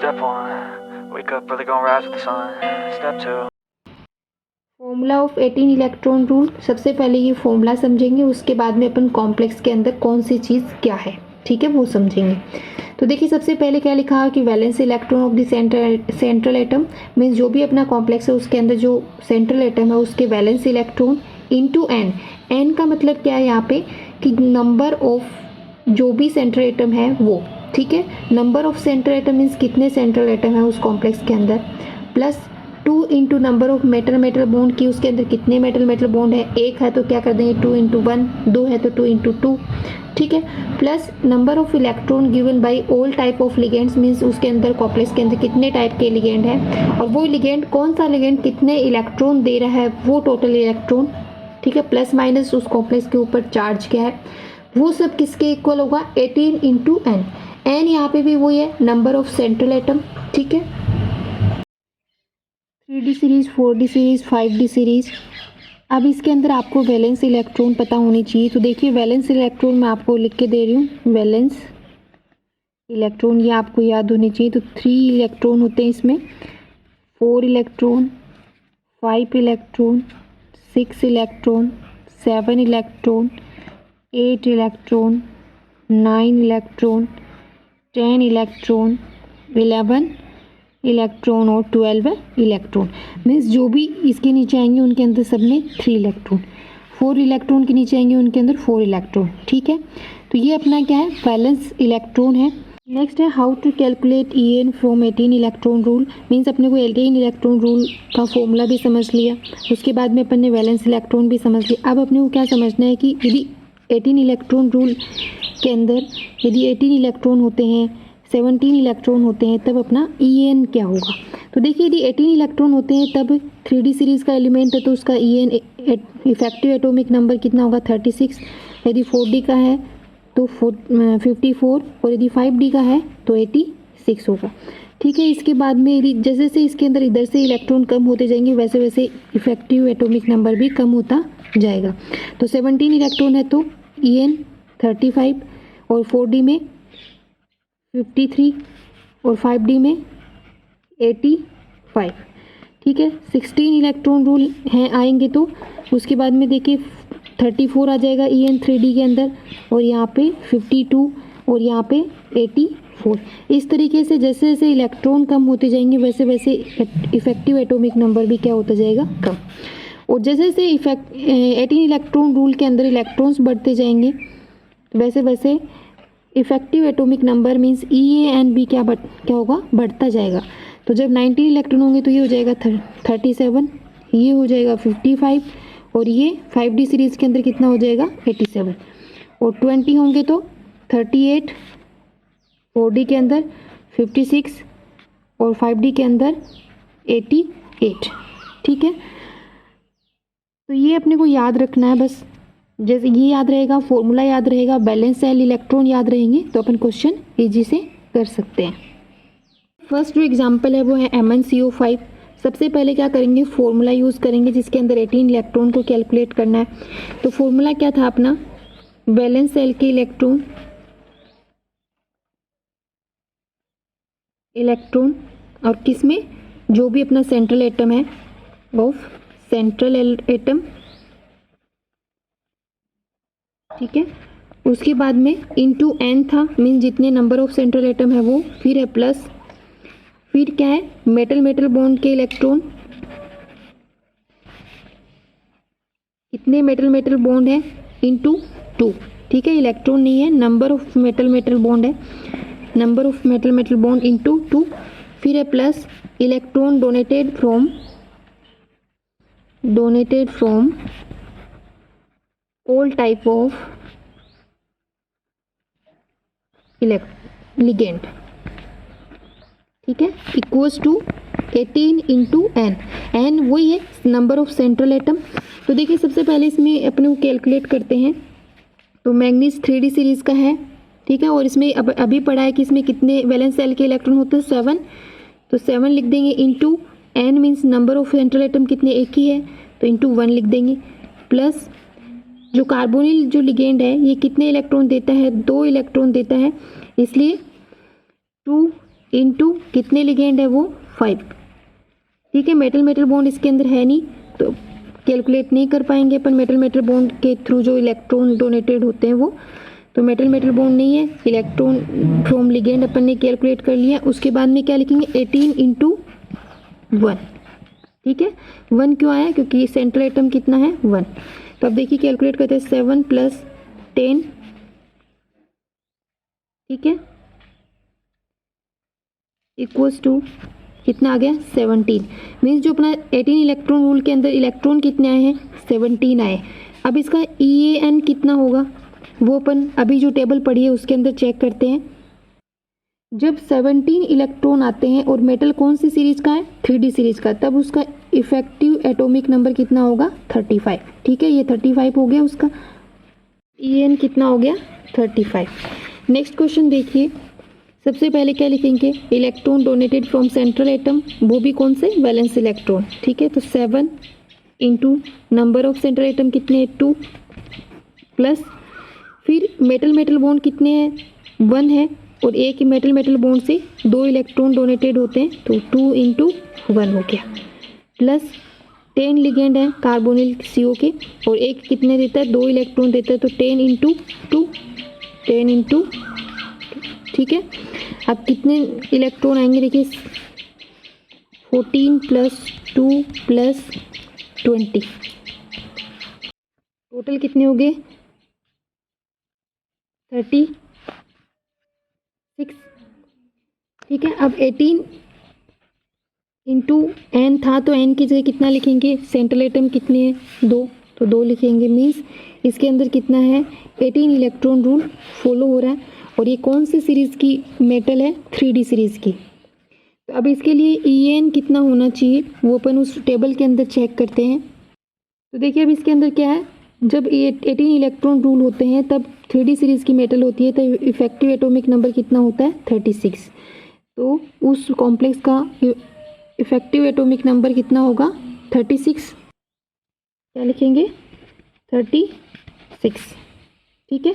Step 1, wake up early, gonna rise with the sun. Step 2. Formula of 18 electron rule. सबसे पहले ये formula समझेंगे, उसके बाद में अपन कॉम्प्लेक्स के अंदर कौन सी चीज़ क्या है, ठीक है, वो समझेंगे। तो देखिए सबसे पहले क्या लिखा है कि valence electron of the central atom, means जो भी अपना कॉम्प्लेक्स है उसके अंदर जो सेंट्रल एटम है उसके valence electron into N. N का मतलब क्या है यहाँ पे कि नंबर ऑफ जो भी सेंट्रल एटम है वो, ठीक है। Number of central atom means कितने सेंट्रल एटम है उस कॉम्प्लेक्स के अंदर, plus 2 into number of metal bond की उसके अंदर कितने मेटल बॉन्ड है, एक है तो क्या कर देंगे 2 इंटू 1, 2 है तो 2 इंटू 2, ठीक है। Plus number of electron given by all type of ligands, means उसके अंदर कॉम्प्लेक्स के अंदर कितने टाइप के लिगेंड है और वो लिगेंड कौन सा लिगेंड कितने इलेक्ट्रॉन दे रहा है वो टोटल इलेक्ट्रॉन, ठीक है। प्लस माइनस उस कॉम्प्लेक्स के ऊपर चार्ज क्या है, वो सब किसके इक्वल होगा 18 इंटू एन। एन यहाँ पे भी वही है नंबर ऑफ सेंट्रल एटम, ठीक है। 3D series, 4D series, 5D series. अब इसके अंदर आपको वैलेंस इलेक्ट्रॉन पता होनी चाहिए। तो देखिए वैलेंस इलेक्ट्रॉन मैं आपको लिख के दे रही हूँ, वैलेंस इलेक्ट्रॉन ये आपको याद होनी चाहिए। तो 3 इलेक्ट्रॉन होते हैं इसमें, 4 electron, 5 electron, 6 electron, 7 electron, 8 electron, 9 electron, 10 electron, 11 electron और 12 इलेक्ट्रॉन। मीन्स जो भी इसके नीचे आएंगे उनके अंदर सब में 3 इलेक्ट्रॉन, 4 इलेक्ट्रॉन के नीचे आएंगे उनके अंदर 4 इलेक्ट्रॉन, ठीक है। तो ये अपना क्या है वैलेंस इलेक्ट्रॉन है। नेक्स्ट है how to calculate EN from 18 electron rule. Means अपने को 18 इलेक्ट्रॉन रूल का फॉर्मूला भी समझ लिया, उसके बाद में अपन ने वैलेंस इलेक्ट्रॉन भी समझ लिया। अब अपने को क्या समझना है कि यदि 18 इलेक्ट्रॉन रूल के अंदर यदि 18 इलेक्ट्रॉन होते हैं, 17 इलेक्ट्रॉन होते हैं, तब अपना EN क्या होगा। तो देखिए यदि 18 इलेक्ट्रॉन होते हैं तब 3D सीरीज़ का एलिमेंट है तो उसका EN इफेक्टिव एटॉमिक नंबर कितना होगा 36। यदि 4D का है तो 54 और यदि 5D का है तो 86 होगा, ठीक है। इसके बाद में यदि जैसे जैसे इसके अंदर इधर से इलेक्ट्रॉन कम होते जाएंगे वैसे वैसे इफेक्टिव एटॉमिक नंबर भी कम होता जाएगा। तो 17 इलेक्ट्रॉन है तो EN 35 और 4D में 53 और 5D में 85, ठीक है। 16 इलेक्ट्रॉन रूल हैं आएंगे तो उसके बाद में देखिए 34 आ जाएगा EN 3D के अंदर और यहाँ पे 52 और यहाँ पे 84। इस तरीके से जैसे जैसे इलेक्ट्रॉन कम होते जाएंगे वैसे वैसे इफेक्टिव एटॉमिक नंबर भी क्या होता जाएगा कम। और जैसे जैसे 18 इलेक्ट्रॉन रूल के अंदर इलेक्ट्रॉन्स बढ़ते जाएंगे वैसे वैसे effective atomic number means EAN भी क्या होगा बढ़ता जाएगा। तो जब 19 इलेक्ट्रॉन होंगे तो ये हो जाएगा 37, ये हो जाएगा 55 और ये 5D सीरीज़ के अंदर कितना हो जाएगा 87 और 20 होंगे तो 38, 4D के अंदर 56 और 5D के अंदर 88, ठीक है। तो ये अपने को याद रखना है बस, जैसे ये याद रहेगा, फॉर्मूला याद रहेगा, बैलेंस सेल इलेक्ट्रॉन याद रहेंगे तो अपन क्वेश्चन इजी से कर सकते हैं। फर्स्ट जो एग्जांपल है वो है MnCO5। सबसे पहले क्या करेंगे फॉर्मूला यूज़ करेंगे जिसके अंदर 18 इलेक्ट्रॉन को कैलकुलेट करना है। तो फॉर्मूला क्या था अपना, बैलेंस सेल के इलेक्ट्रॉन और किसमें जो भी अपना सेंट्रल एटम है ऑफ सेंट्रल एटम, ठीक है। उसके बाद में इनटू n था, मीन्स जितने नंबर ऑफ सेंट्रल एटम है वो, फिर है प्लस, फिर क्या है मेटल बॉन्ड के इलेक्ट्रॉन, कितने मेटल बॉन्ड है इनटू 2, ठीक है। इलेक्ट्रॉन नहीं है, नंबर ऑफ मेटल बॉन्ड है, number of metal bond into 2, फिर है plus electron donated from all type of ligand, ठीक है, इक्वल्स टू 18 इंटू एन वही है नंबर ऑफ सेंट्रल एटम। तो देखिए सबसे पहले इसमें अपने को कैलकुलेट करते हैं। तो मैग्नीज 3D सीरीज़ का है, ठीक है, और इसमें अभी पढ़ा है कि इसमें कितने वैलेंस सेल के इलेक्ट्रॉन होते हैं 7, तो 7 लिख देंगे into N means number of central atom कितने एक ही है तो इंटू 1 लिख देंगे, प्लस जो कार्बोनिल जो लिगेंड है ये कितने इलेक्ट्रॉन देता है 2 इलेक्ट्रॉन देता है, इसलिए 2 इंटू कितने लिगेंड है वो 5। ठीक है, मेटल मेटल बॉन्ड इसके अंदर है नहीं तो कैलकुलेट नहीं कर पाएंगे अपन मेटल मेटल बॉन्ड के थ्रू जो इलेक्ट्रॉन डोनेटेड होते हैं वो। तो मेटल मेटल बॉन्ड नहीं है, इलेक्ट्रॉन फ्रॉम लिगेंड अपन ने कैलकुलेट कर लिया। उसके बाद में क्या लिखेंगे 18 इंटू 1। ठीक है, 1 क्यों आया, क्योंकि सेंट्रल एटम कितना है 1। तो अब देखिए कैलकुलेट करते हैं 7 + 10। ठीक है, इक्वल्स टू कितना आ गया 17। मीन्स जो अपना 18 इलेक्ट्रॉन रूल के अंदर इलेक्ट्रॉन कितने आए हैं 17 आए। अब इसका EAN कितना होगा वो अपन अभी जो टेबल पढ़ी है उसके अंदर चेक करते हैं। जब 17 इलेक्ट्रॉन आते हैं और मेटल कौन सी सीरीज का है 3D सीरीज का, तब उसका इफेक्टिव एटॉमिक नंबर कितना होगा 35। ठीक है, ये 35 हो गया उसका EAN कितना हो गया 35। नेक्स्ट क्वेश्चन देखिए, सबसे पहले क्या लिखेंगे electron donated from central atom, वो भी कौन से वैलेंस इलेक्ट्रॉन। ठीक है, तो 7 into number of central atom कितने हैं 2 प्लस फिर मेटल मेटल बॉन्ड कितने हैं 1 है और एक मेटल मेटल बॉन्ड से 2 इलेक्ट्रॉन डोनेटेड होते हैं तो 2 इंटू 1 हो गया प्लस 10 लिगेंड है कार्बोनिल CO के और एक कितने देता है 2 इलेक्ट्रॉन देता है तो 10 इंटू 2 10 इंटू। ठीक है, अब कितने इलेक्ट्रॉन आएंगे देखिए 14 + 2 + 20 टोटल कितने हो गए 36। ठीक है, अब 18 इंटू n था तो n की जगह कितना लिखेंगे सेंट्रल एटम कितने हैं 2 तो 2 लिखेंगे। मीन्स इसके अंदर कितना है 18 इलेक्ट्रॉन रूल फॉलो हो रहा है और ये कौन सी सीरीज़ की मेटल है 3D सीरीज़ की। तो अब इसके लिए EAN कितना होना चाहिए वो अपन उस टेबल के अंदर चेक करते हैं। तो देखिए अब इसके अंदर क्या है, जब 18 इलेक्ट्रॉन रूल होते हैं तब 3D सीरीज़ की मेटल होती है तो इफेक्टिव एटॉमिक नंबर कितना होता है 36। तो उस कॉम्प्लेक्स का इफेक्टिव एटॉमिक नंबर कितना होगा 36। क्या लिखेंगे 36। ठीक है।